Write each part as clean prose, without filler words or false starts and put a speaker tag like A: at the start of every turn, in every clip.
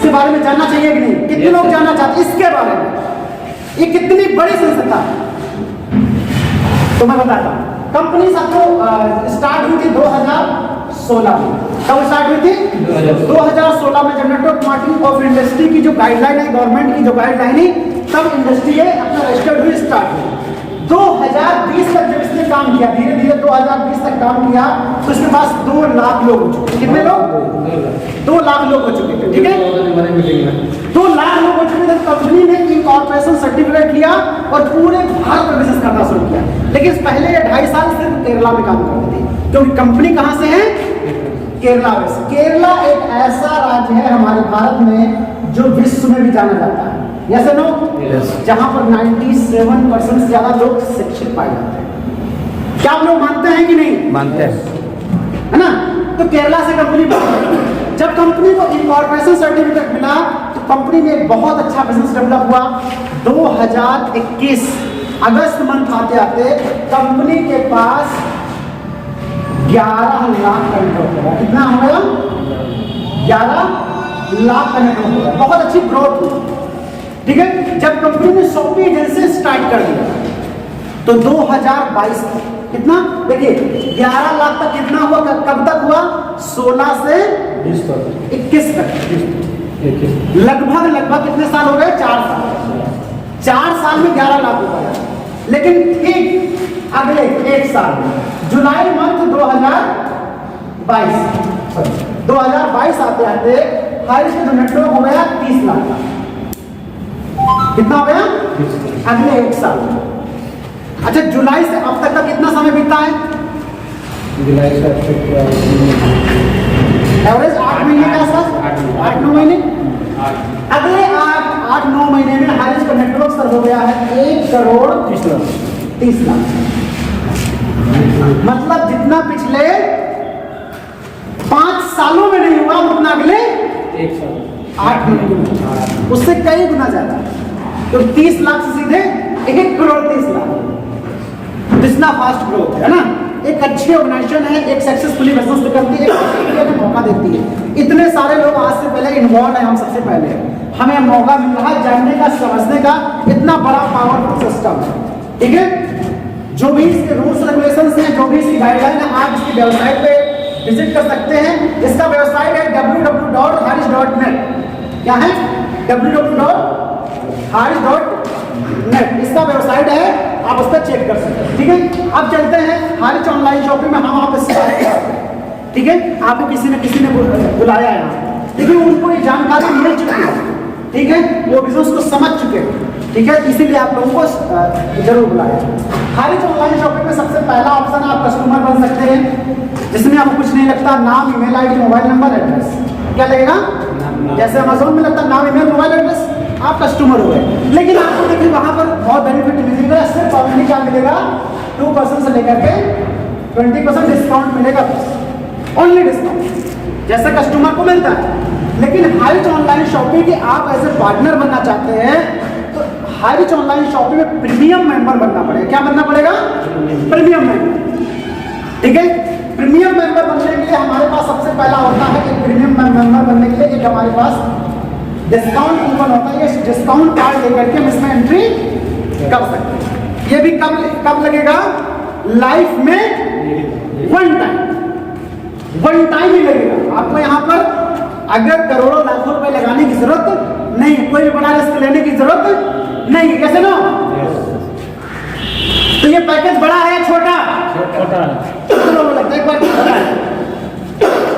A: इसके बारे में जानना चाहिए कि नहीं? कितने लोग जानना चाहते हैं इसके बारे में? ये कितनी बड़ी संस्था है तो मैं बताता हूँ। कंपनी सबको स्टार्ट हुई थी 2016 में। कब स्टार्ट हुई थी? 2016 में जब नेटवर्क मार्केटिंग ऑफ इंडस्ट्री की जो गाइडलाइन है, गवर्नमेंट की जो गाइडलाइन है, तब इंडस्ट्री है अपना रजिस्टर्ड हुई, स्टार्ट हुई। 2020 तक जब इसने काम किया, धीरे धीरे 2020 तक काम किया, तो इसके पास 2 लाख लोग हो चुके। कितने लोग? 2 लाख लोग हो चुके थे। ठीक है, 2 लाख लोग हो चुके थे। कंपनी ने इनकॉर्पोरेशन सर्टिफिकेट लिया और पूरे भारत में बिजनेस करना शुरू किया। लेकिन पहले ये 2.5 साल सिर्फ केरला में काम करती थी, क्योंकि कंपनी कहाँ से है? केरला में से। केरला एक ऐसा राज्य है हमारे भारत में जो विश्व में भी जाना जाता है, यस नो, जहां पर 97% से ज्यादा लोग शिक्षित पाए जाते हैं। क्या आप लोग मानते हैं कि नहीं?
B: मानते हैं,
A: है ना? तो केरला से कंपनी बनी। जब कंपनी को इनकॉर्पोरेशन सर्टिफिकेट मिला तो कंपनी में एक बहुत अच्छा बिजनेस डेवलप हुआ। 2021 अगस्त मंथ आते आते कंपनी के पास 11 लाख टर्नओवर हो गया। कितना हो गया? 11 लाख टर्नओवर हो गया। बहुत अच्छी ग्रोथ हुई। ठीक है, जब कंपनी ने शॉपिंग एजेंसी स्टार्ट कर दिया तो 2022 कितना, देखिए 11 लाख तक कितना हुआ? कब तक हुआ? 16 से 21 तक। लगभग कितने साल हो गए? 4 साल। 4 साल में 11 लाख हो गया। लेकिन ठीक अगले 1 साल में जुलाई मंथ 2022 आते आते हाईएस्ट जो नेटवर्क हो गया 30 लाख का। कितना हो गया? अगले 1 साल। अच्छा, जुलाई से अब तक का कितना समय बीता है?
B: जुलाई से अब तक
A: एवरेज 8 महीने का आसपास, 8-9 महीने। अगले 8-9 महीने में हाईएस्ट का नेटवर्क सर हो गया है 1,30 लाख। मतलब जितना पिछले 5 सालों में नहीं हुआ उतना अगले 8 महीने में, उससे कई गुना ज्यादा। तो 30 लाख से सीधे 1,30 लाख। इतना फास्ट ग्रोथ है ना। एक अच्छी ऑर्गेनाइजेशन है, एक सक्सेसफुली बिजनेस करती है, इंडिया में मौका देती है। इतने सारे लोग आज से पहले इन्वॉल्व है, हम सबसे पहले हमें मौका मिल रहा है जानने का, समझने का। इतना बड़ा पावरफुल सिस्टम है। ठीक है, जो भी इसके रूल्स रेगुलेशंस हैं, जो भी इसकी गाइडलाइन है, आप इसकी वेबसाइट पे विजिट कर सकते हैं। इसका वेबसाइट है www.harish.net। क्या है? www.harish.net इसका वेबसाइट है, आप उस पर चेक कर सकते हैं। ठीक है, अब चलते हैं हारिश ऑनलाइन शॉपिंग में। हम आप ठीक है, आपको किसी ने बुलाया है, लेकिन उनको ये जानकारी मिल चुकी है। ठीक है, वो बिजनेस को समझ चुके हैं। ठीक है, इसीलिए आप लोगों को जरूर बुलाया। हारिश ऑनलाइन शॉपिंग में सबसे पहला ऑप्शन आप कस्टमर बन सकते हैं, जिसमें आपको कुछ नहीं लगता, नाम, email ID, mobile number, address. क्या लगेगा? जैसे अमेज़न में लगता नाम, ईमेल, मोबाइल एड्रेस, आप कस्टमर हो गए। लेकिन आपको देखिए वहां पर बहुत बेनिफिट मिलेगा। सिर्फ ऑनली क्या मिलेगा? 2% से लेकर के 20% डिस्काउंट मिलेगा, ओनली डिस्काउंट जैसे कस्टमर को मिलता है। लेकिन हारिश ऑनलाइन शॉपिंग के आप ऐसे पार्टनर बनना चाहते हैं तो हारिश ऑनलाइन शॉपिंग में प्रीमियम मेंबर बनना पड़ेगा। क्या बनना पड़ेगा? Premium member. ठीक है, प्रीमियम मेंबर बनने के लिए हमारे पास सबसे पहला होता है कि प्रीमियम मेंबर बनने के लिए एक हमारे पास डिस्काउंट कूपन होता है। ये डिस्काउंट कार्ड लेकर के हम इसमें एंट्री कर सकते हैं। ये भी कब लगेगा? लाइफ में वन टाइम ही लगेगा। आपको यहाँ पर अगर करोड़ों लाखों रुपए लगाने की जरूरत नहीं है, कोई भी बड़ा रिस्क लेने की जरूरत नहीं है। कैसे ना? तो ये पैकेज बड़ा है या छोटा? छोटा है।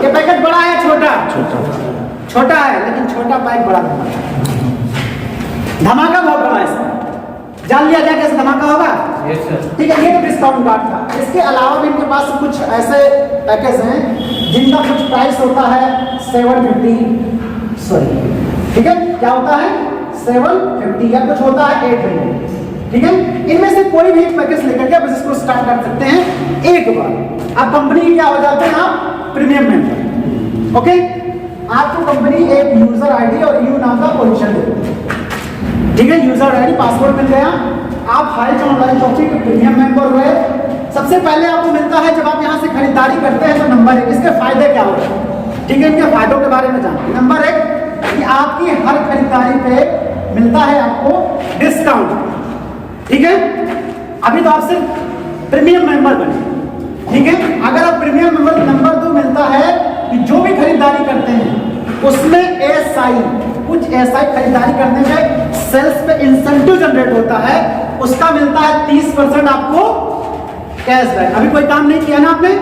A: ये पैकेज बड़ा है या छोटा? छोटा है, लेकिन छोटा पैक बड़ा धमाका बहुत बड़ा है। जान लिया जाए कैसे धमाका होगा? ठीक है, ये तो डिस्काउंट कार्ड था। इसके अलावा भी इनके पास कुछ ऐसे पैकेज हैं जिनका कुछ प्राइस होता है 750, ठीक है, क्या होता है? 750 या कुछ होता है 800। ठीक है, इनमें से कोई भी एक पैकेज लेकर के आप बिजनेस को स्टार्ट कर सकते हैं एक बार। आप कंपनी क्या हो जाते हैं? आप प्रीमियम मेंबर। ओके, आपको कंपनी एक यूजर आईडी और यू नाम का पोजीशन देती है। ठीक है, यूजर आईडी, पासवर्ड मिल गया, आप हारिश ऑनलाइन शॉपिंग के प्रीमियम मेंबर हुए। सबसे पहले आपको मिलता है जब आप यहाँ से खरीदारी करते हैं तो नंबर 1, इसके फायदे क्या होते हैं? ठीक है, इनके फायदों के बारे में जानते हैं। नंबर 1, कि आपकी हर खरीदारी पे मिलता है आपको डिस्काउंट। ठीक है, अभी तो आप सिर्फ प्रीमियम मेंबर बने। ठीक है, अगर आप प्रीमियम मेंबर नंबर 2 मिलता है कि जो भी खरीदारी करते हैं उसमें कुछ ऐसा खरीदारी करने में सेल्स पे इंसेंटिव जनरेट होता है, उसका मिलता है 30% आपको कैशबैक। अभी कोई काम नहीं किया ना आपने,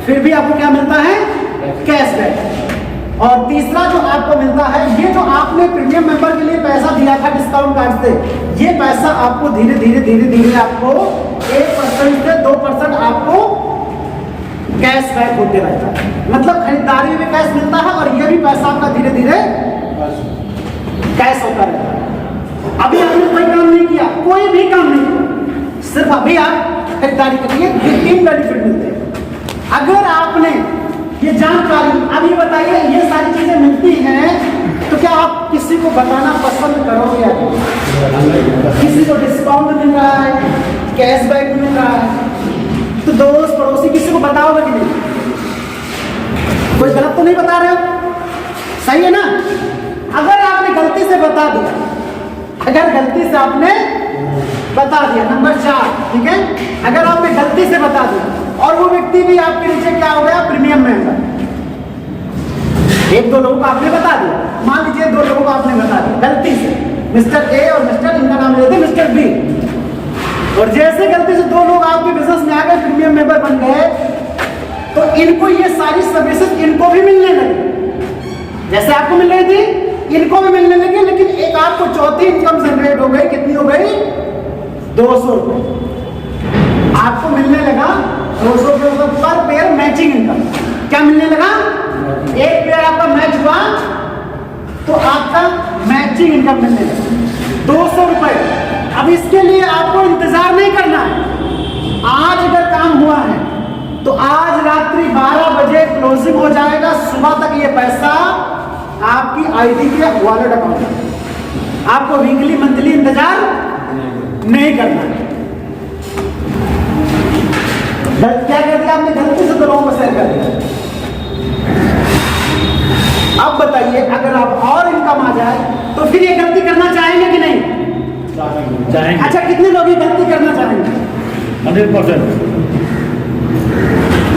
A: फिर भी आपको क्या मिलता है? कैशबैक। और तीसरा जो आपको मिलता है, ये जो आपने प्रीमियम मेंबर के लिए पैसा दिया था डिस्काउंट कार्ड से, ये पैसा आपको धीरे धीरे आपको 1% से 2% आपको कैशबैक होते रहता है। मतलब खरीदारी में कैश मिलता है और ये भी पैसा आपका धीरे धीरे कैश होता रहता है। अभी आपने कोई काम नहीं किया, कोई भी काम नहीं किया, सिर्फ अभी आप खरीदारी करिए, ये 3 बेनिफिट मिलते हैं। अगर आपने ये जानकारी, अब ये बताइए, ये सारी चीजें मिलती हैं तो क्या आप किसी को बताना पसंद करोगे? किसी को डिस्काउंट मिल रहा है, कैशबैक मिल रहा है, तो दोस्त पड़ोसी किसी को बताओगे कि नहीं? कोई गलत तो नहीं बता रहे हो? सही है ना? अगर आपने गलती से बता दिया, अगर गलती से आपने बता दिया, नंबर 4, ठीक है, अगर आपने गलती से बता दिया और वो व्यक्ति भी आपके नीचे क्या हो गया? Premium member. 1-2 लोगों को आपने बता दिया, मान लीजिए 2 लोगों को आपने बता दिया गलती से, मिस्टर ए और मिस्टर, इनका नाम लेते मिस्टर बी, और जैसे गलती से 2 लोग आपके बिजनेस में आ गए, प्रीमियम मेंबर बन गए, तो इनको ये सारी सर्विसेज इनको भी मिलने लगी। जैसे आपको मिल रही थी, इनको भी मिलने लगी, लेकिन एक आपको चौथी इनकम जनरेट हो गई। कितनी हो गई? 200 रुपये आपको मिलने लगा। 200 रुपये पर पेयर मैचिंग इनकम। क्या मिलने लगा? एक पेयर आपका मैच हुआ तो आपका मैचिंग इनकम मिलने लगा 200 रुपये। अब इसके लिए आपको इंतजार नहीं करना है। आज अगर काम हुआ है तो आज रात्रि 12 बजे क्लोजिंग हो जाएगा, सुबह तक ये पैसा आपकी आईडी के वॉलेट अकाउंट में। आपको वीकली मंथली इंतजार नहीं करना है। क्या कर दिया आपने? गलती से 2 लोगों को शेयर कर दिया। अब बताइए, अगर आप और इनकम आ जाए तो फिर ये गलती करना चाहेंगे कि नहीं?
B: चाहेंगे।
A: अच्छा, कितने लोग ये गलती करना चाहेंगे?
B: 100%।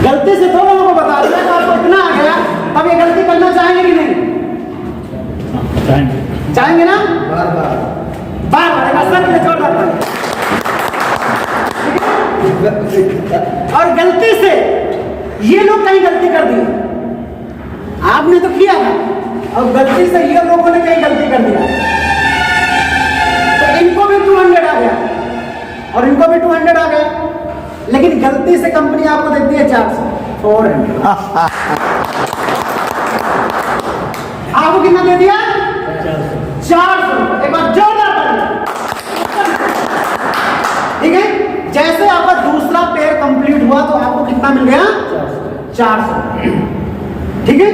A: गलती से 2 लोगों को बता दिया तो आपको इतना आ गया, अब ये गलती करना चाहेंगे कि नहीं?
B: चाहेंगे।
A: चाहेंगे ना?
B: बार
A: बार जोरदार। और गलती से ये लोग कहीं गलती कर दी, आपने तो किया था, और गलती से ये लोगों ने कहीं गलती कर दिया, तो इनको भी 200 आ गया और इनको भी 200 आ गया, लेकिन गलती से कंपनी आपको देती है 400। आपको कितना दे दिया? 400। एक बार जोरदार ताली। ठीक है, जैसे आपका दूसरा पेयर कंप्लीट हुआ तो आपको कितना मिल गया? 400। ठीक है,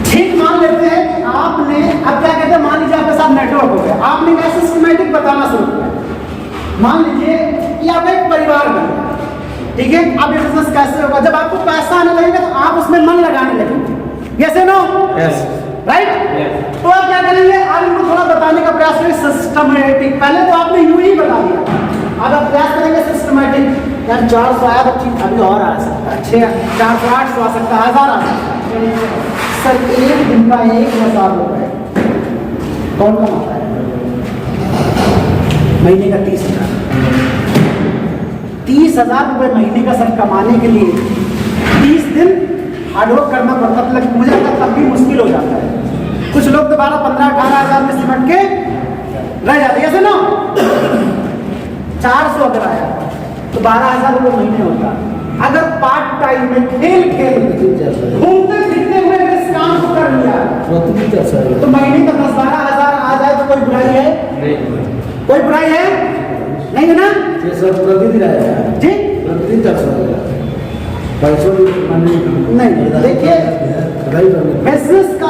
A: ठीक मान लेते हैं कि आपने, अब क्या कहते हैं, मान लीजिए आपके साथ नेटवर्क हो गया, आपने क्या सिस्टमैटिक बताना शुरू किया। मान लीजिए कि आप एक परिवार बन गया, ठीक है, अब ये बिजनेस कैसे होगा? जब आपको पैसा आने लगेगा तो आप उसमें मन लगाने लगेंगे। Yes no? Yes, right. तो आप क्या करेंगे? आप इनको थोड़ा बताने का प्रयास करेंगे सिस्टमैटिक। पहले तो आपने यूं ही बता दिया, अब आप प्रयास करेंगे सिस्टमैटिक। यार 400 आया तो ठीक, अभी और आ सकता है, 400 800 आ सकता है, 1000 आ सकता है। सर एक दिन का 1000 रुपए कौन कमाता है? महीने का 30,000। 30,000 रुपए महीने का सर कमाने के लिए 30 दिन हार्डवर्क करना पड़ता है। मुझे लगता है तब भी मुश्किल हो जाता है। कुछ लोग तो 12, 15, 18 हज़ार में सिमट के रह जाते हैं। ऐसे ना 400 अगर आया तो 12,000 रुपये महीने होता। अगर पार्ट टाइम में खेल घूमते फिरते हुए इस काम को कर लिया तो महीने का 10-12 हज़ार आ जाए तो कोई बुराई है? कोई बुराई है? नहीं है ना?
B: प्रतिदिन आएगा
A: जी,
B: प्रतिदिन 400
A: नहीं। देखिए बिजनेस का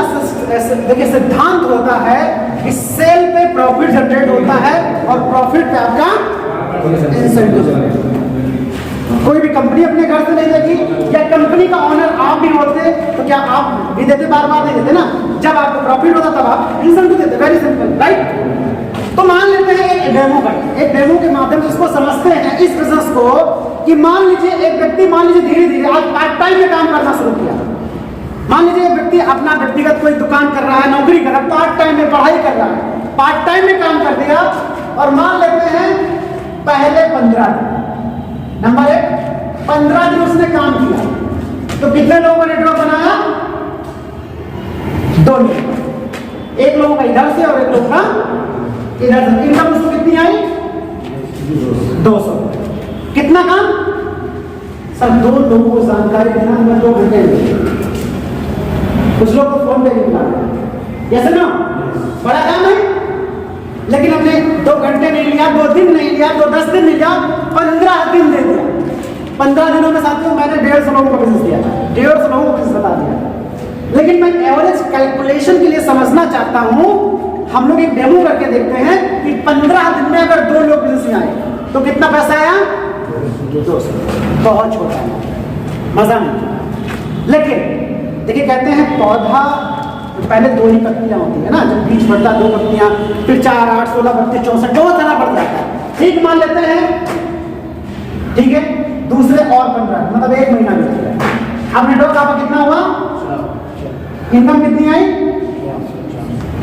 A: देखिए सिद्धांत होता है कि सेल पे प्रॉफिट जनरेट होता है और प्रॉफिट पे आपका इंसेंटिव जनरेट होता है। कोई भी कंपनी अपने घर से नहीं देगी, या कंपनी का ऑनर आप भी होते तो क्या आप भी देते? बार बार नहीं देते ना। जब आपको प्रॉफिट होता तब आप इंसेंटिव देते, वेरी सिंपल, राइट। तो मान लेते हैं एक डेमो के माध्यम से इसको समझते हैं इस बिजनेस को कि मान लीजिए एक व्यक्ति धीरे धीरे आज पार्ट टाइम में काम करना शुरू किया। मान लीजिए एक व्यक्ति अपना व्यक्तिगत कोई दुकान कर रहा है, नौकरी कर रहा है, पार्ट टाइम में पढ़ाई कर रहा है, पार्ट टाइम में काम कर दिया और मान लेते हैं पहले 15 दिन, नंबर 1 15 दिन उसने काम किया तो कितने लोगों का नेटवर्क बनाया? 2 लोग, एक लोगों का इधर से और एक लोगों का इधर से। इनकम उसको कितनी आई? 200। कितना काम? सर 2 लोगों को जानकारी देना मैं 2 घंटे में, कुछ लोग को फोन पे नहीं मिला, जैसे ना बड़ा काम है, लेकिन हमने 2 घंटे नहीं लिया, 2 दिन नहीं लिया, 10 दिन नहीं लिया, 15 दिन दे दिया। 15 दिनों में साथियों मैंने 150 लोगों को बिजनेस दिया था, 150 लोगों को बिजनेस बता दिया। लेकिन मैं एवरेज कैलकुलेशन के लिए समझना चाहता हूं, हम लोग एक डेमो करके देखते हैं कि 15 दिन में अगर 2 लोग बिजनेस में आए तो कितना पैसा आया? 200। बहुत छोटा है, मजा नहीं। लेकिन देखिए कहते हैं पौधा पहले 2 ही पत्तियां होती है ना, जब बीज बढ़ता 2 पत्तियां, फिर 4, 8, 16, 32, 64 बहुत सारा बढ़ जाता है, ठीक मान लेते हैं, ठीक है। दूसरे और 15 मतलब 1 महीना बीत गया। अब नेटवर्क आपका कितना हुआ? इनकम कितनी आई?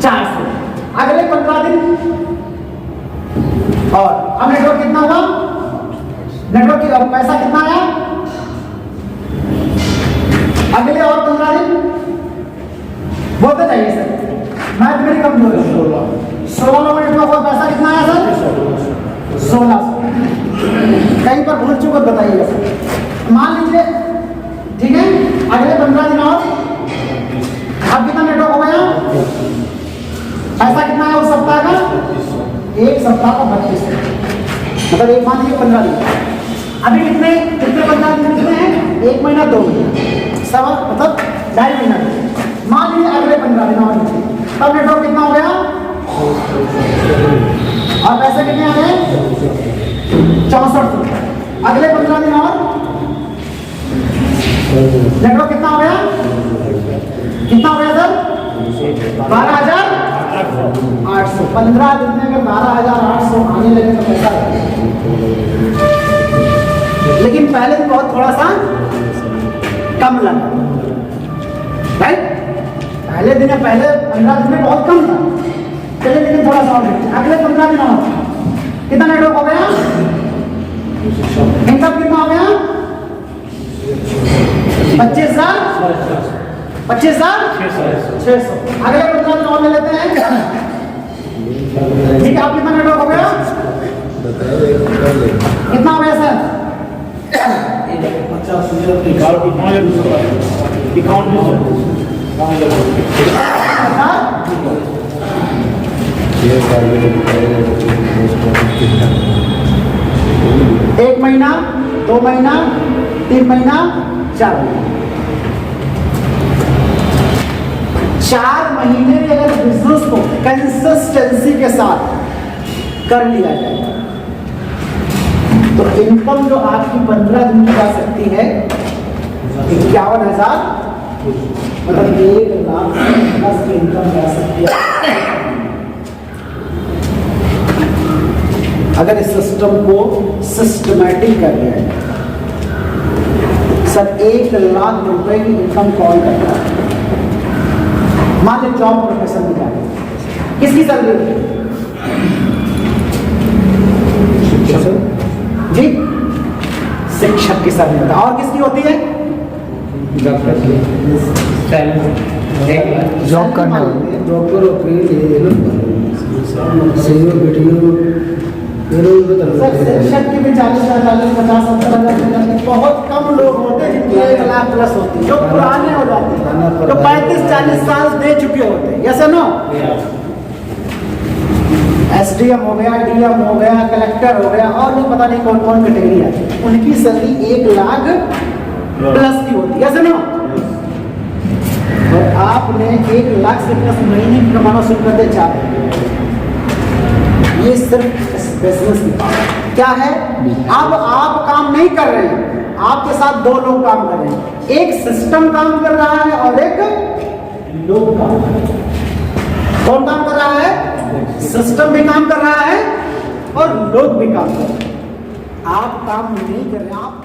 A: 400। अगले 15 दिन और अब नेटवर्क कितना हुआ? नेटवर्क की पैसा कितना आया? अगले और 15 दिन बोलते जाइए सर, मैथ मेरी कमजोर है। 16 लोगों नेटवर्क और पैसा कितना आया सर? 1600। कहीं पर भूल चूक बताइएगा सर। मान लीजिए ठीक है, अगले 15 दिन और अब कितना नेटवर्क हो गया? पैसा कितना है उस सप्ताह का? 1 सप्ताह का 32, मतलब एक मान लीजिए 15 दिन। अभी कितने 15 दिन कितने हैं? 1 महीना 2 महीना, सवा मतलब 2.5 महीना। मान लीजिए अगले 15 दिन और तब नेटवर्क कितना हो गया? और पैसे कितने आ गए? 64। अगले 15 दिन और नेटवर्क कितना हो गया? कितना हो गया सर? 12,800। 15 दिन में अगर 12,800 आने लगे तो पैसा, लेकिन पहले तो बहुत थोड़ा सा कम लगा, राइट। पहले 15 दिन में बहुत कम था, चलिए लेकिन थोड़ा सा और अगले 15 दिन और कितना नेटवर्क हो गया? इनकम कितना हो गया? 25,600। अगले 15 दिन और ले लेते हैं, ठीक है। आप कितना नेटवर्क हो गया? कितना हो गया सर? 1 महीना, 2 महीना, 3 महीना, 4 महीना। 4 महीने में अगर बिजनेस को कंसिस्टेंसी के साथ कर लिया जाए तो इनकम जो आपकी 15 दिन की जा सकती है 51,000, मतलब 1,00,000+ की इनकम जा सकती है अगर इस सिस्टम को सिस्टमैटिक कर लिया जाए। सर 1,00,000 रुपए की इनकम कौन करता है? मान लीजिए जॉब प्रोफेशन में जाए, किसकी सैलरी है? जी शिक्षक की सैलरी होता है। और किसकी होती है?
B: जॉब करना डॉक्टर
A: शिक्षक की भी 40,000, 50,000, 70,000, बहुत कम लोग होते हैं जिनकी 1,00,000+ होती है, जो पुराने हो जाते हैं, जो 35-40 साल दे चुके होते हैं। Yes no? SDM हो गया, DM हो गया, कलेक्टर हो गया, और भी पता नहीं कौन कौन कैटेगरी है, उनकी सैलरी 1,00,000+ की होती है। Yes no? और आपने 1,00,000 से प्लस महीने की कमाना शुरू कर दे 4। ये सिर्फ बिजनेस की बात क्या है। अब आप काम नहीं कर रहे हैं, आपके साथ 2 लोग काम कर रहे हैं, एक सिस्टम काम कर रहा है और एक लोग काम कर रहे हैं। सिस्टम भी काम कर रहा है और लोग भी काम कर रहे हैं। आप काम नहीं कर रहे हैं, आप